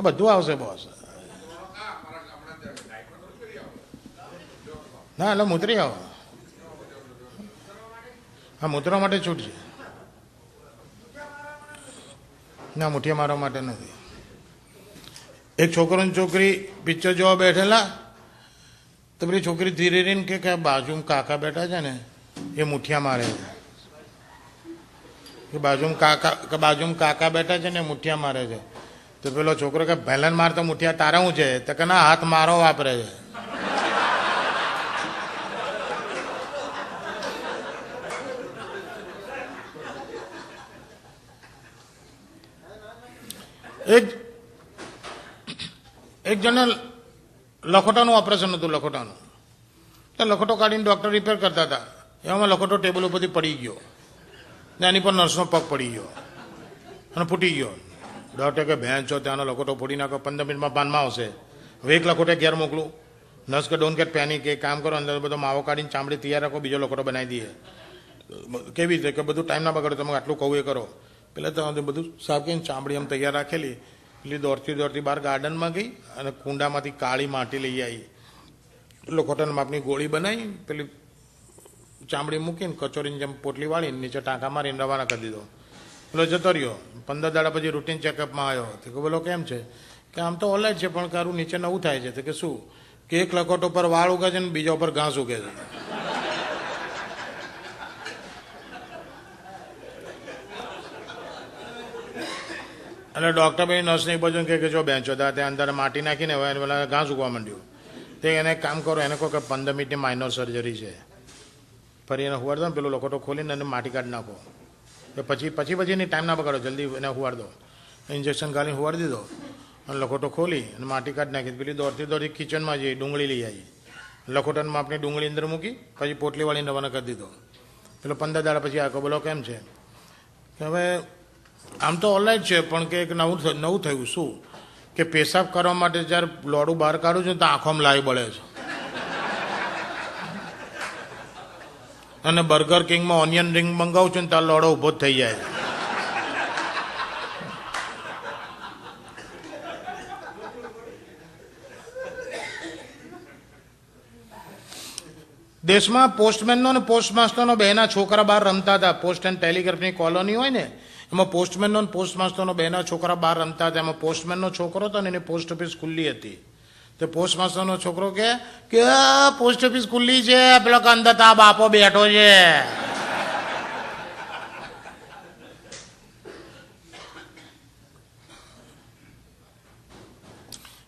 બધું આવશે બોસ. ના એટલે મૂતરી આવો. હા મૂતરવા માટે છૂટ છે. ના મુઠિયા મારવા માટે નથી. એક છોકરો ને છોકરી પિક્ચર જોવા બેઠેલા તો પેલી છોકરી ધીરે રહીને કે બાજુમાં કાકા બેઠા છે ને એ મુઠિયા મારે છે. કે બાજુમાં કાકા બેઠા છે ને મુઠિયા મારે છે. તો પેલો છોકરો કે ભેલન મારતો મુઠિયા તારા શું છે? તો કે ના હાથ મારો વાપરે છે. એક જણે લખોટાનું ઓપરેશન હતું. લખોટાનું તો લખોટો કાઢીને ડૉક્ટર રિપેર કરતા હતા. એમાં લખોટો ટેબલ ઉપરથી પડી ગયો ને એની પર નર્સનો પગ પડી ગયો અને ફૂટી ગયો. ડૉક્ટર કે ભેંસ છો ત્યાંનો લખોટો ફોડી નાખો, 15 મિનિટમાં પાનમાં આવશે. હવે એક લખોટે ઘેર મોકલું. નર્સ કે ડોન્ટ ગેટ પેનિક, કે કામ કરો અંદર બધો માવો કાઢીને ચામડી તૈયાર રાખો, બીજો લખોટો બનાવી દઈએ. કેવી રીતે કે બધું ટાઈમ ના બગાડો, તમે આટલું કહું એ કરો. પેલા તો બધું સાફ કરીને ચામડી આમ તૈયાર રાખેલી. એટલે દોડતી બહાર ગાર્ડનમાં ગઈ અને કુંડામાંથી કાળી માટી લઈ આવી. લખોટાના માપની ગોળી બનાવી, પેલી ચામડી મૂકીને કચોરીની જેમ પોટલી વાળીને નીચે ટાંકા મારીને રવાના કરી દીધો. પેલો જતો રહ્યો. 15 દાડા પછી રૂટીન ચેકઅપમાં આવ્યો. તો કે બોલો કેમ છે? કે આમ તો ઓલરાઈટ છે પણ કારું નીચે નવું થાય છે. તો કે શું? કે એક લખોટો પર વાળ ઉગે છે ને બીજા ઉપર ઘાસ ઉગે છે. એટલે ડૉક્ટર ભાઈ નર્સની બાજુ કે જો બેન્ચો હતા ત્યાં અંદર માટી નાખીને હવે પેલા ઘાસ ઉગવા માંડ્યું. તે એને કામ કરો, એને કહો કે 15 મિનિટની માઇનોર સર્જરી છે. ફરી એને હુવાડ દો ને પેલો લખોટો ખોલીને એને માટી કાઢી નાખો. તો પછી એની ટાઈમ ના બગાડો, જલ્દી એને હુવાડ દો. ઇન્જેક્શન ગાલીને હુવાડ દીધો અને લખોટો ખોલી અને માટી કાઢી નાખી. પેલી દોડતી કિચનમાં જઈ ડુંગળી લઈ આવી. લખોટામાં આપણી ડુંગળી અંદર મૂકી પછી પોટલી વાળીને રવાના કરી દીધો. પેલો 15 દાડા પછી આખો બોલો કેમ છે? હવે આમ તો ઓનલાઈન છે પણ કે એક નવું થયું. શું કે પેશાબ કરવા માટે જ્યારે લોડું બહાર કાઢું છું તો આંખોમાં લાઈ બળે છે. અને બર્ગર કિંગમાં ઓનિયન રિંગ મંગાવું છું ને ત્યાં લોડો ઊભો જ થઈ જાય. દેશમાં પોસ્ટમેનનો અને પોસ્ટમાસ્ટરનો બેના છોકરા બહાર રમતા હતા. પોસ્ટ એન્ડ ટેલિગ્રાફની કોલોની હોય ને એમાં પોસ્ટમેનનો અને પોસ્ટમાસ્ટરનો બેના છોકરા બહાર રમતા હતા. એમાં પોસ્ટમેનનો છોકરો હતો ને એની પોસ્ટ ઓફિસ ખુલ્લી હતી. તો પોસ્ટમાસ્ટરનો છોકરો કે પોસ્ટ ઓફિસ ખુલ્લી છે, પેલો અંદર તા બાપો બેઠો છે.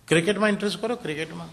ક્રિકેટમાં ઇન્ટરેસ્ટ કરો? ક્રિકેટમાં